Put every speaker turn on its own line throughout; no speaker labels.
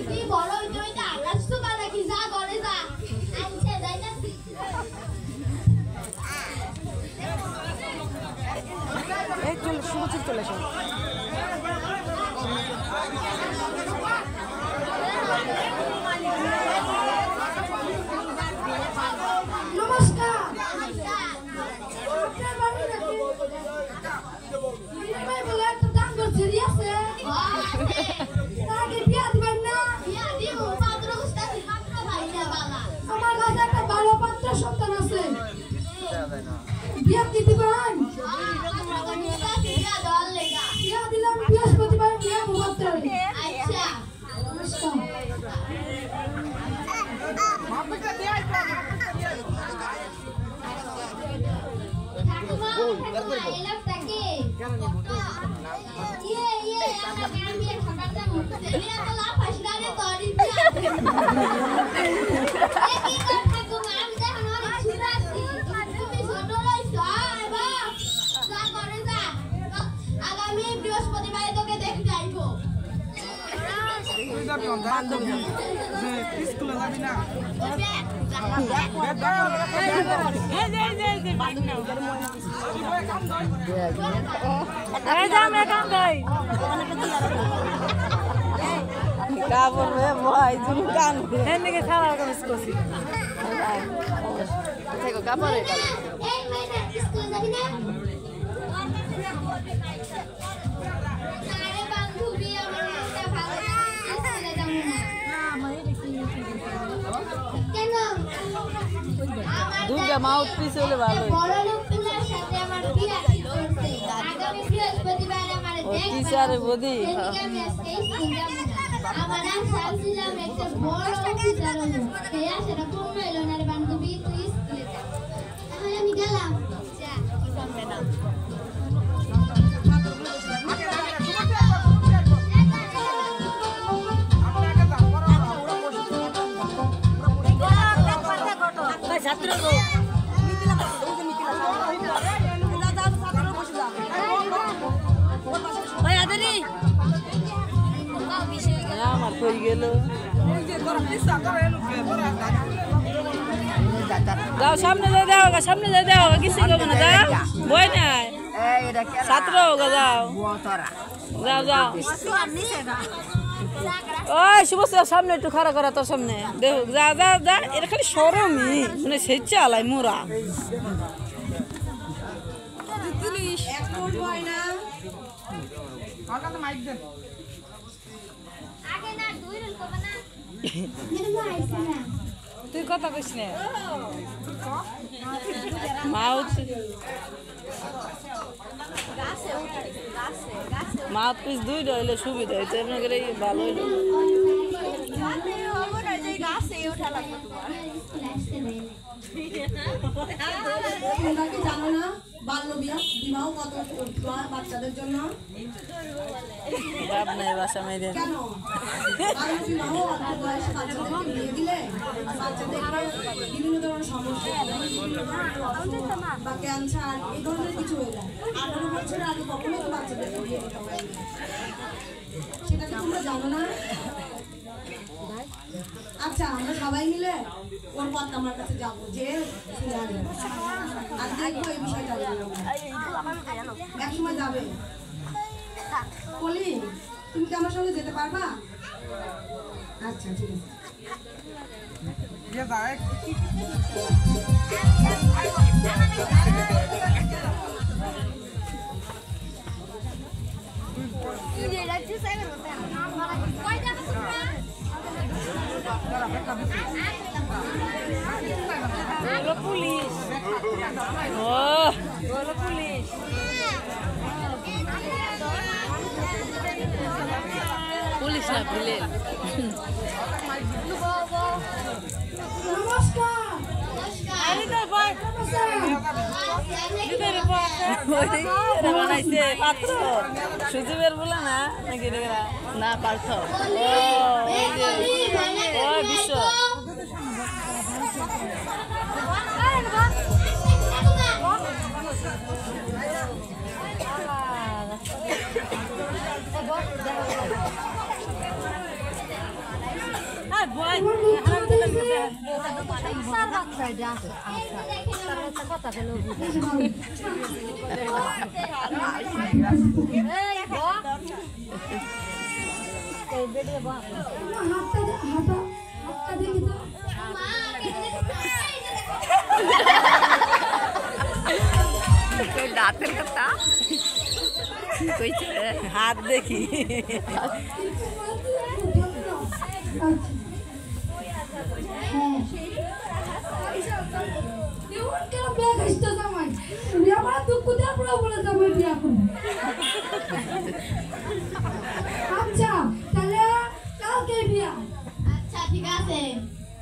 তুমি বড় হইতে হইতে আকাশ তো বানা কি যা করে যা আচ্ছা যাইতাছি
এই চল শুভচিত চলে আসো
নমস্কার ভাই বলে তো দাম করছে আছে আগে বিয়া দিবেন না বিয়া দিব পাত্র গুস্তাছি পাত্র ভাইটা বালা আমার কাছে একটা ভালো পাত্র সন্তান আছে বিয়া কি দিবেন বিয়া দল লেগা বিয়া দিলাম বৃহস্পতিবার বিয়া মুহূর্তে আচ্ছা নমস্কার মাপটা দেই আগামী বৃহস্পতিবার তোকে দেখতে আইব
স্কুলে যাবি না
দুর্গা মাউথ পিস হলে ভালো টিচারে বদি
আমার নাম সালছিলাম একটা বড় টিচার হলো হেয়া সেটা পূর্ণ হলো না রে বান্ধবী তুই স্কুলে যা তাহলে আমি গেলাম যা সামনে না
ছাত্র আমার কই গেল যাও সামনে যাই দাও সামনে যাই দাও কিছু করবো না যাও বই নাই ছাত্র যাও যাও যাও ওই শুভশ্রী সামনে একটু খাড়া করা তোর সামনে দেখো যা যা যা এটা খালি সরমই মানে সেই চালাই মোরা তুই কথা কইস না মাউথ পিস দুইটা হইলে সুবিধা হইতো এমনি করে ভালো হইলো
জানো না বাল্য বিবাহ কত বাচ্চাদের জন্য
বাপ নাই বাসা মেয়েদের
কেন বাল্য বিবাহ অল্প বয়সে বাচ্চাদেরকে বিয়ে দিলে বাচ্চাদেরকে বিভিন্ন ধরনের সমস্যা বা ক্যান্সার এই ধরনের কিছু হয়ে যায় 18 বছরের আগে কখনোই তো বাচ্চাদেরকে বিয়ে দিতে হয় সেটা কি তোমরা জানো না আচ্ছা আমরা সবাই মিলে ওর পথ আমার কাছে যাবো যে আর দেখবো এই বিষয়টা এক সময় যাবে বলি তুমি কি আমার সঙ্গে যেতে পারবা আচ্ছা ঠিক
পুলিশ ও পুলিশ পুলিশ না ভিলেন
নমস্কার
বানাইছে পাত্র সুযোগের বলে না নাকি না পার্থ ও বিশ্ব
তোমার মুখ চলতে গেছে। হাতটা দেখি তো।
দাঁতের কথা কইছে হাত দেখি
আচ্ছা তাহলে কালকে বিয়া।
আচ্ছা ঠিক আছে,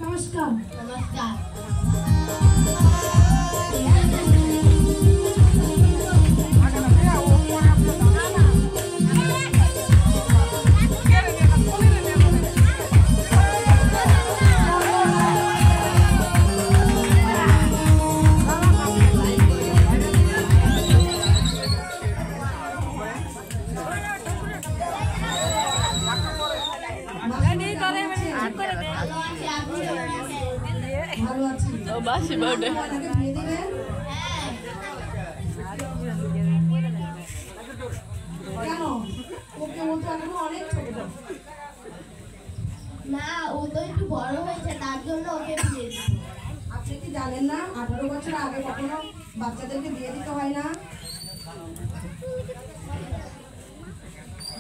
নমস্কার।
নমস্কার। ভালো আছি, আপনি কেমন আছেন?
ভালো আছি।
বাসি বাউডে
ওনাকে বিয়ে দিবেন?
হ্যাঁ,
কেন? ওকে ও তো এখনো অনেক ছোট।
না ও তো একটু বড় হয়েছে, তার জন্য ওকে বিয়ে দিই।
আপনি কি জানেন না 18 বছর আগে কখনো বাচ্চাদেরকে বিয়ে দিতে হয় না?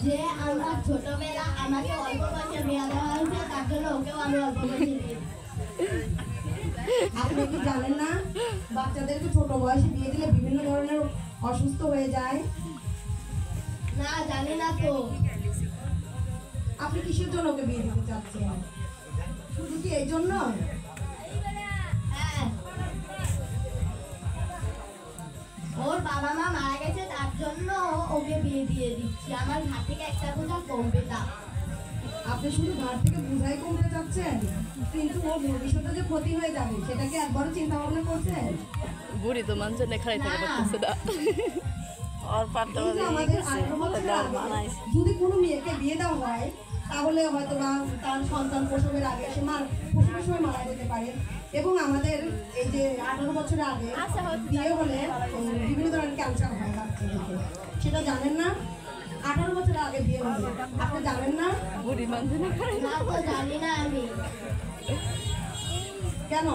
যে আমার ছোটবেলা আমাকে অল্প বয়সে বিয়ে দেওয়া হয়েছে, তার জন্য ওকেও আমি অল্প বয়সে বিয়ে দিই।
আপনি কি জানেন না বাচ্চাদেরকে ছোট বয়সে বিয়ে দিলে বিভিন্ন ধরনের অসুস্থ হয়ে যায়?
না জানি না তো।
আপনি কিসের জন্য ওকে বিয়ে দিতে চাচ্ছেন? শুধু কি এই জন্য?
হ্যাঁ, ওর বাবা মা মারা গেছে, তার জন্য ওকে বিয়ে দিয়ে দিচ্ছি। আমার ঘাট থেকে একটা বোঝা কমবে তা।
আপনি শুধু ঘর থেকে বুঝাই কমতে চাচ্ছেন, কিন্তু ওর ভবিষ্যতে যে ক্ষতি হয়ে যাবে সেটা কি একবারও চিন্তা ভাবনা করছেন?
বুড়ি তো মানুষের নেখাই থেকে পারতেছে না ওর পারতে
এই যে আমাদের 18 বছর আগে যদি কোনো মেয়েকে বিয়ে দেওয়া হয় তাহলে হয়তো বা তার সন্তান প্রসবের আগে সে প্রসবের সময় মারা যেতে পারে। এবং আমাদের এই যে 18 বছর আগে বিয়ে হলে বিভিন্ন ধরনের ক্যান্সার হয় বাচ্চাদেরকে, সেটা জানেন না? 18 বছর আগে বিয়ে হলে আপনি জানেন না?
বুড়ি মানুষের নেখাই
না তো জানি না আমি।
কেন?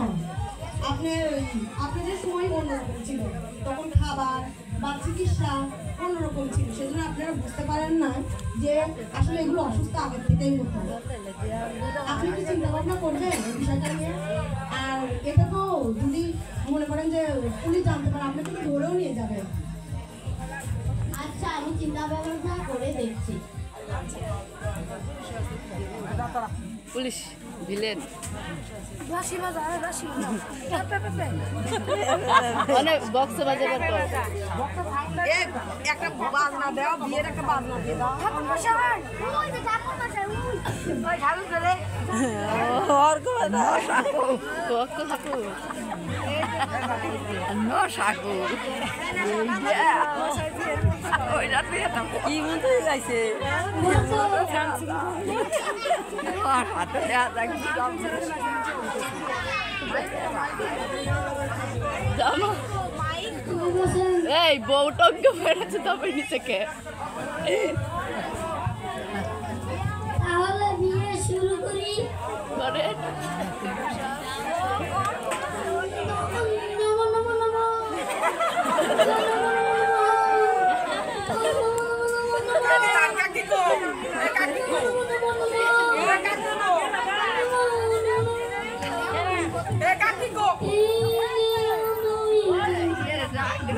আপনাদের সময় অন্যরকম ছিল, তখন খাবার বা চিকিৎসা অন্যরকম ছিল, সেজন্য আপনারা বুঝতে পারেন না যে আসলে এগুলো অসুস্থ আগের থেকেই হতো। আপনি কি চিন্তা ভাবনা করবেন এই বিষয়টা নিয়ে? আর এটা তো যদি মনে করেন যে পুলিশ জানতে পারে আপনি কিন্তু ধরেও নিয়ে যাবেন।
আচ্ছা আমি চিন্তা ভাবনা করে দেখছি।
পুলিশ ভিলেন অনেক বক্স বাজে
একটা বাজনা দাও, বিয়ের একটা বাজনা দিয়ে দাও।
কি মতো গাইছে এই বউ টঙ্ক ফেরেছে তবে নিচে কে
তাহলে বিয়ে শুরু করি।
করে
নমো নমো নমো।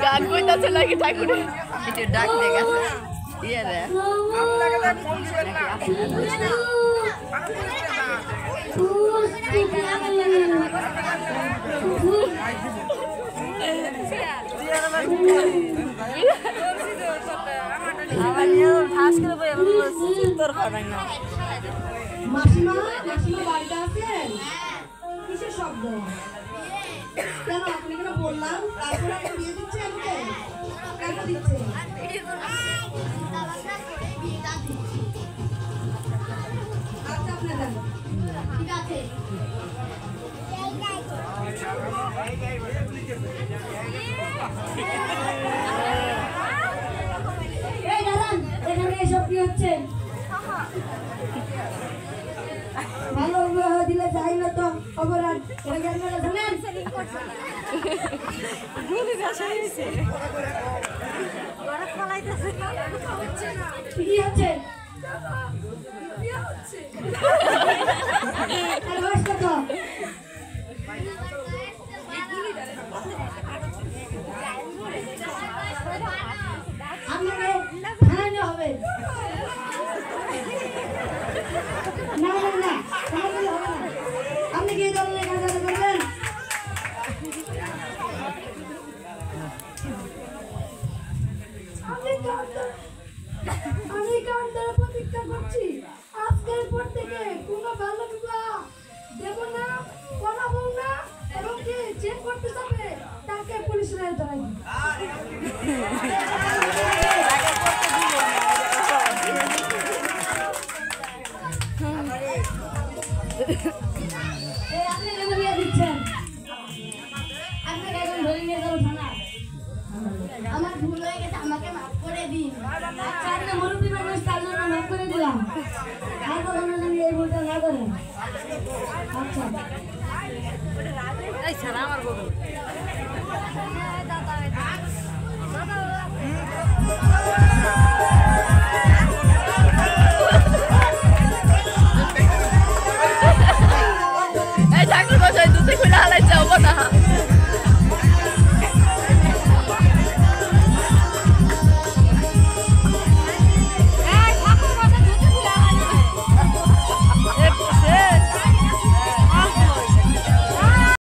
গান কইতাছে নাকি ঠাকুরে একটু ডাক দে গেছে ইয়ে রে
মাসিমা বাড়িতে আছেন? কিসের শব্দ? কেন আপনি কেন বললাম তারপরে আপনি বিয়ে দিচ্ছেন? কেন দিচ্ছেন? আচ্ছা আপনার
ঠিক আছে
এটা কি আপনারা জানেন?
গুলি ভাষা হয়েছে
কি হচ্ছে? আর বয়স কত? আপনাকে থানায় নেওয়া হবে। না না না, থানায় নিলে হবে না। আপনি কি এই ধরনের কাজ করবেন? আমি কার দ্বারা প্রতিজ্ঞা করছি, আজকের পর থেকে কোনো ভালো বিবাহ দেব না, করাবো না, এবং যে চেক করতে যাবে তাকে পুলিশের ধরাই দিই। আপনি কেন বিয়ে দিচ্ছেন? আপনাকে এখন ধরে নিয়ে যাবো থানায়।
আমার ভুল হয়ে গেছে, আমাকে মাফ করে দিন।
আচ্ছা, আপনি মুরব্বী মানুষ, তার জন্য মাফ করে দিলাম। আর কখনো যদি এই ভুলটা না করেন। আচ্ছা।
এই ছাড়া আমার বউ